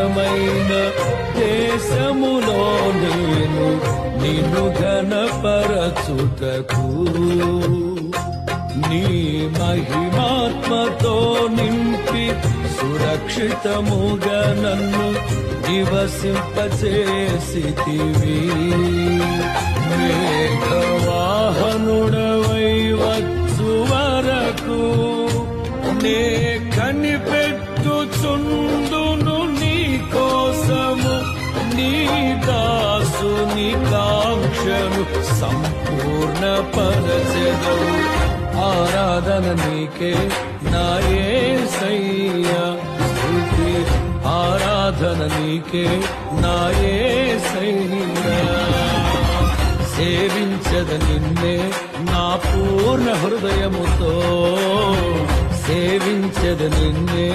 నిర్జనమైన దేశములో నేను నిన్ను ఘనపరచుటకు నీ మహిమాత్మతో నింపి సురక్షితముగా నన్ను నివసింపచేసితివి. మేఘవాహనుడవై వచ్చు వరకు నే కనిపెట్టుచుందును నీ కోసము నీ దాసుని కాంక్షను సంపూర్ణ పరచెదవు. ఆరాధన నీకే నా యేసయ్యా, స్తుతి ఆరాధన నీకే నా యేసయ్యా. సేవించద నిన్నే నా పూర్ణ హృదయముతో, సేవించద నిన్నే